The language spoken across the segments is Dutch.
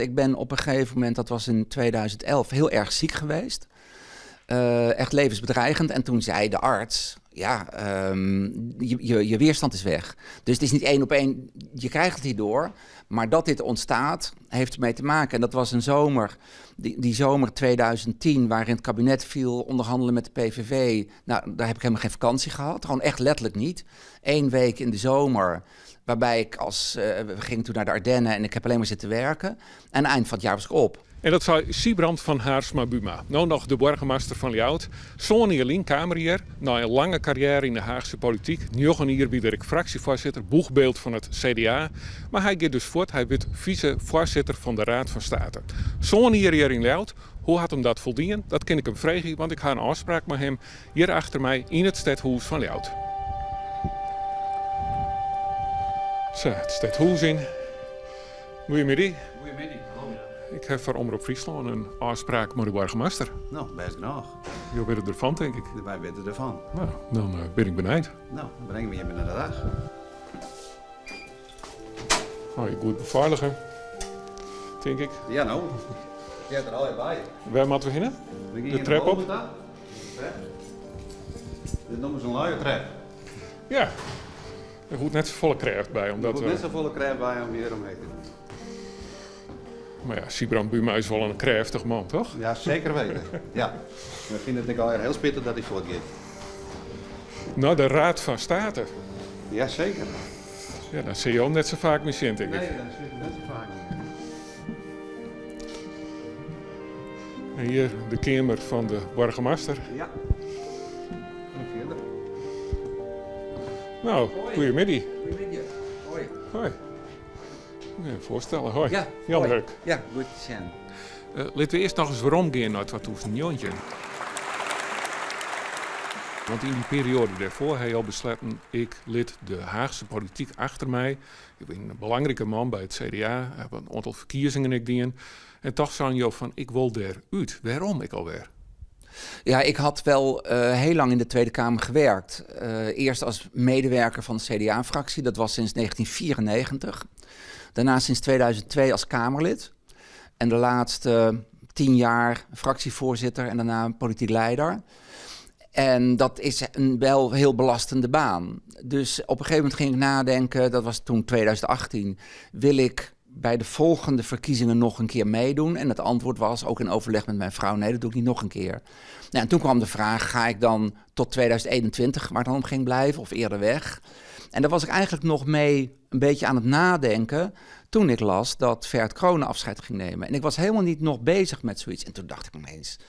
Ik ben op een gegeven moment, dat was in 2011, heel erg ziek geweest. Echt levensbedreigend. En toen zei de arts, je weerstand is weg. Dus het is niet 1 op 1, je krijgt het hierdoor. Maar dat dit ontstaat, heeft ermee te maken. En dat was een zomer, die zomer 2010, waarin het kabinet viel, onderhandelen met de PVV. Nou, daar heb ik helemaal geen vakantie gehad. Gewoon echt letterlijk niet. 1 week in de zomer, waarbij ik we gingen toen naar de Ardennen en ik heb alleen maar zitten werken. En eind van het jaar was ik op. En dat zei Siebrand van Haarsma-Buma, nou nog de burgemeester van Ljouwert. Zo'n Jelien Kamerheer, na een lange carrière in de Haagse politiek. 9 jaar ben ik fractievoorzitter, boegbeeld van het CDA. Maar hij gaat dus voort, hij wordt vicevoorzitter van de Raad van State. Zo'n hier in Ljouwert, hoe had hem dat voldienen? Dat kan ik hem vragen, want ik ga een afspraak met hem hier achter mij in het Stadhuis van Ljouwert. Zo, het Stadhuis in. Goedemiddag. Goedemiddag, hallo. Ik heb voor Omroep Friesland een afspraak met de burgemeester. Nou, best graag. Je weet ervan, denk ik. Wij weten ervan. Nou, dan ben ik benijd. Nou, dan brengen we je binnen de dag. Ga je goed beveiligen, denk ik. Ja, nou. Je hebt er al bij. Waar moeten we beginnen? We gaan De trap op? Dit noemen ze een luie trap. Ja. Er moet net zo volle kracht bij. Er Omdat, moet net zo volle crème bij om hier omheen te doen. maar ja, Siebrand Buma is wel een krachtig man, toch? Ja, zeker weten. Ja. We vinden het al heel spittig dat hij voortgaat. Nou, de Raad van State. Ja, zeker. Ja, dat zie je ook net zo vaak misschien, denk ik. Nee, dat is net zo vaak niet. En hier de kamer van de burgemeester. Ja. En verder. Nou, goedemiddag. Goedemiddag. Hoi. Hoi. Ja, voorstellen, hoi. Ja, Jan hoi. Ruk. Ja, goed te zijn. Laten we eerst nog eens waarom gaan naar 2009. Want in die periode daarvoor heb je al besloten, ik lid de Haagse politiek achter mij. Ik ben een belangrijke man bij het CDA, heb een aantal verkiezingen ik dien. En toch zei je van, ik wil daaruit. Waarom ik alweer? Ja, ik had wel heel lang in de Tweede Kamer gewerkt. Eerst als medewerker van de CDA-fractie, dat was sinds 1994. Daarna sinds 2002 als Kamerlid. En de laatste 10 jaar fractievoorzitter en daarna politiek leider. En dat is een wel heel belastende baan. Dus op een gegeven moment ging ik nadenken, dat was toen 2018, wil ik bij de volgende verkiezingen nog een keer meedoen? En het antwoord was, ook in overleg met mijn vrouw, nee, dat doe ik niet nog een keer. Nou, en toen kwam de vraag, ga ik dan tot 2021, waar het dan om ging blijven, of eerder weg? En daar was ik eigenlijk nog mee een beetje aan het nadenken toen ik las dat Ferd Kronen afscheid ging nemen. En ik was helemaal niet nog bezig met zoiets. En toen dacht ik ineens,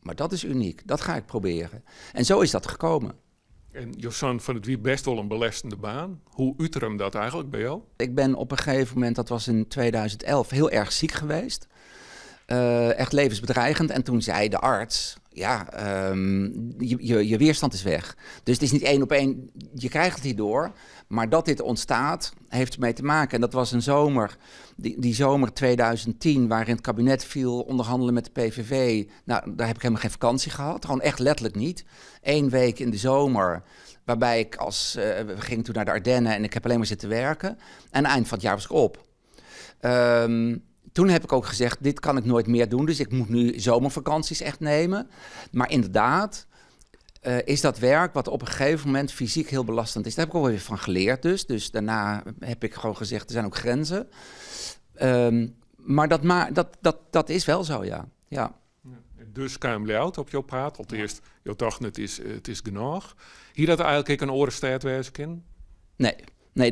maar dat is uniek, dat ga ik proberen. En zo is dat gekomen. En Josan van het wie best wel een belastende baan. Hoe uitte hem dat eigenlijk bij jou? Ik ben op een gegeven moment, dat was in 2011, heel erg ziek geweest. Echt levensbedreigend. En toen zei de arts, je weerstand is weg. Dus het is niet 1 op 1, je krijgt het hierdoor. Maar dat dit ontstaat, heeft ermee te maken. En dat was een zomer, die zomer 2010, waarin het kabinet viel, onderhandelen met de PVV. Nou, daar heb ik helemaal geen vakantie gehad. Gewoon echt letterlijk niet. 1 week in de zomer, waarbij ik we gingen toen naar de Ardennen en ik heb alleen maar zitten werken. En eind van het jaar was ik op. Toen heb ik ook gezegd, dit kan ik nooit meer doen, dus ik moet nu zomervakanties echt nemen. Maar inderdaad is dat werk wat op een gegeven moment fysiek heel belastend is. Daar heb ik ook wel weer van geleerd dus. Dus daarna heb ik gewoon gezegd, er zijn ook grenzen. Maar dat is wel zo, ja. Ja. Dus kwam Ljouwert op jouw praat. Allereerst, je dacht het is genoeg. Hier dat eigenlijk een orenstaat wezen kan? Nee,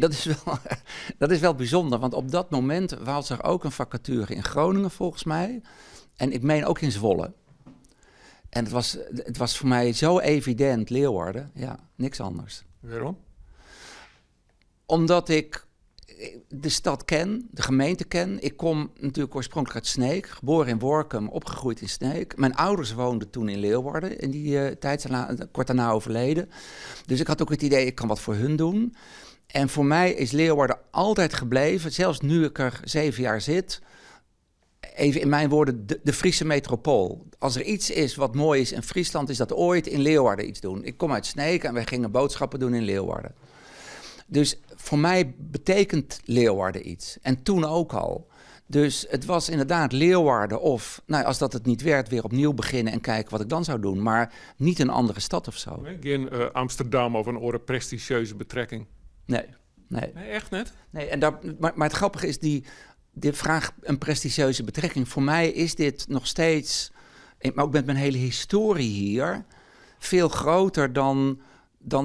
dat is wel bijzonder. Want op dat moment was er ook een vacature in Groningen volgens mij. En ik meen ook in Zwolle. En het was voor mij zo evident, Leeuwarden. Ja, niks anders. Waarom? Omdat ik de stad ken, de gemeente ken. Ik kom natuurlijk oorspronkelijk uit Sneek. Geboren in Workum, opgegroeid in Sneek. Mijn ouders woonden toen in Leeuwarden. In die tijd, kort daarna overleden. Dus ik had ook het idee, ik kan wat voor hun doen. En voor mij is Leeuwarden altijd gebleven, zelfs nu ik er 7 jaar zit, even in mijn woorden, de Friese metropool. Als er iets is wat mooi is in Friesland, is dat ooit in Leeuwarden iets doen. Ik kom uit Sneek en wij gingen boodschappen doen in Leeuwarden. Dus voor mij betekent Leeuwarden iets. En toen ook al. Dus het was inderdaad Leeuwarden of, nou, als dat het niet werd, weer opnieuw beginnen en kijken wat ik dan zou doen. Maar niet een andere stad of zo. Geen Amsterdam of een oren prestigieuze betrekking. Nee. Nee, echt net? Nee, en maar het grappige is, die vraag een prestigieuze betrekking. Voor mij is dit nog steeds, maar ook met mijn hele historie hier, veel groter dan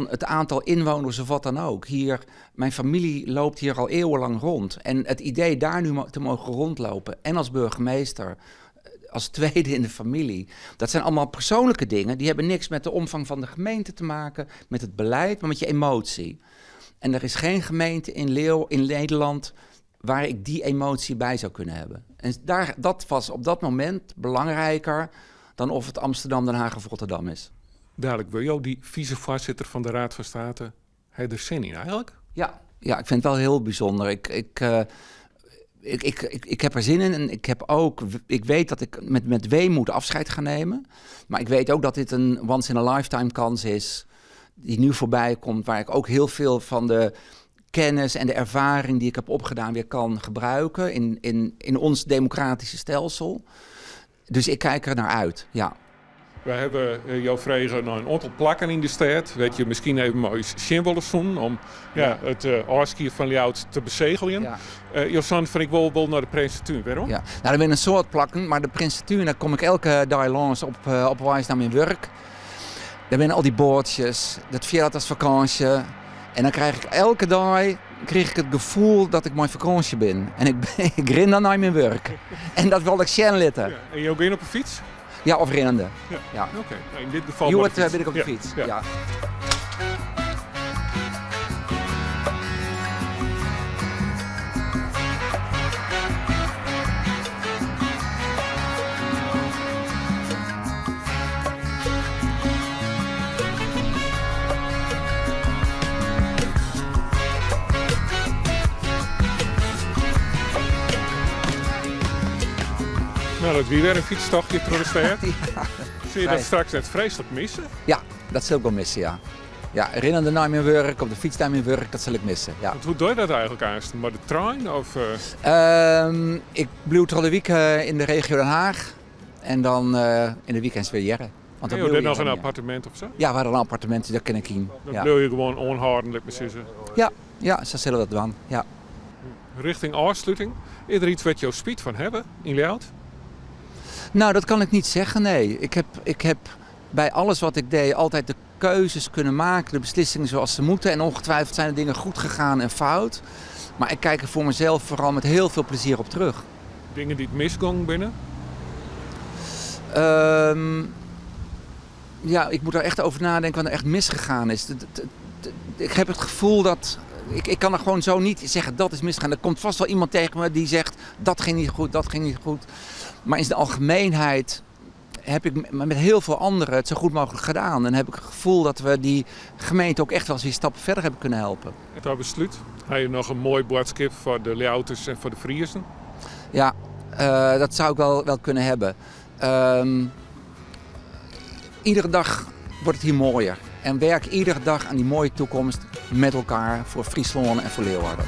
het aantal inwoners of wat dan ook. Hier, mijn familie loopt hier al eeuwenlang rond. En het idee daar nu te mogen rondlopen, en als burgemeester, als tweede in de familie, dat zijn allemaal persoonlijke dingen. Die hebben niks met de omvang van de gemeente te maken, met het beleid, maar met je emotie. En er is geen gemeente in Nederland waar ik die emotie bij zou kunnen hebben. En dat was op dat moment belangrijker dan of het Amsterdam, Den Haag of Rotterdam is. Dadelijk wil jou die vicevoorzitter van de Raad van State. Hij er zin in eigenlijk? Ja, ik vind het wel heel bijzonder. Ik heb er zin in en ik weet dat ik met weemoed afscheid ga nemen. Maar ik weet ook dat dit een once-in-a-lifetime kans is die nu voorbij komt, waar ik ook heel veel van de kennis en de ervaring die ik heb opgedaan weer kan gebruiken in ons democratische stelsel. Dus ik kijk er naar uit, ja. We hebben jou vregen naar een aantal plakken in de stad. Weet je, misschien even mooi symbolen doen om het Oorskier van Ljout te bezegelen. Ja. Josan, van ik wil naar de Prinsentuin. Waarom? Ja, nou, er zijn een soort plakken, maar de Prinsentuin, daar kom ik elke dag langs op wijs naar mijn werk. Daar zijn al die bordjes, dat viert als vakantie. En dan krijg ik elke dag het gevoel dat ik mijn vakantie ben. En ik ren dan naar mijn werk. En dat wil ik zien litten. Ja. En je ook in op een fiets? Ja, of rennende. Ja. Oké. Nou, in dit geval ben ik op de fiets. Ja. Nou, dat weer een fietstochtje door de stad. Zie je dat straks net vreselijk missen? Ja, dat zal ik wel missen, ja. Ja, rennende naar mijn werk, op de fiets naar mijn werk, dat zal ik missen, ja. Want hoe doe je dat eigenlijk eerst? Maar de trein of? Ik blijf al de week in de regio Den Haag en dan in de weekends weer Jerre. Want dan heb je nog een appartement of zo? Ja, we hadden een appartement, dat ken ik hier. Dan wil je gewoon onhoudelijk beslissen? Ja, zo zullen we dat doen, ja. Richting afsluiting, is er iets wat jou spijt van hebben in Ljout? Nou, dat kan ik niet zeggen, nee. Ik heb bij alles wat ik deed altijd de keuzes kunnen maken, de beslissingen zoals ze moeten. En ongetwijfeld zijn de dingen goed gegaan en fout. Maar ik kijk er voor mezelf vooral met heel veel plezier op terug. Dingen die het misgong binnen? Ja, ik moet er echt over nadenken wat er echt misgegaan is. Ik heb het gevoel dat ik kan er gewoon zo niet zeggen dat is misgegaan. Er komt vast wel iemand tegen me die zegt dat ging niet goed, dat ging niet goed. Maar in de algemeenheid heb ik met heel veel anderen het zo goed mogelijk gedaan. En heb ik het gevoel dat we die gemeente ook echt wel eens weer stappen verder hebben kunnen helpen. En tot besluit, heb je nog een mooi boodschap voor de Ljouters en voor de Friezen? Ja, dat zou ik wel kunnen hebben. Iedere dag wordt het hier mooier. En werk iedere dag aan die mooie toekomst met elkaar voor Friesland en voor Leeuwarden.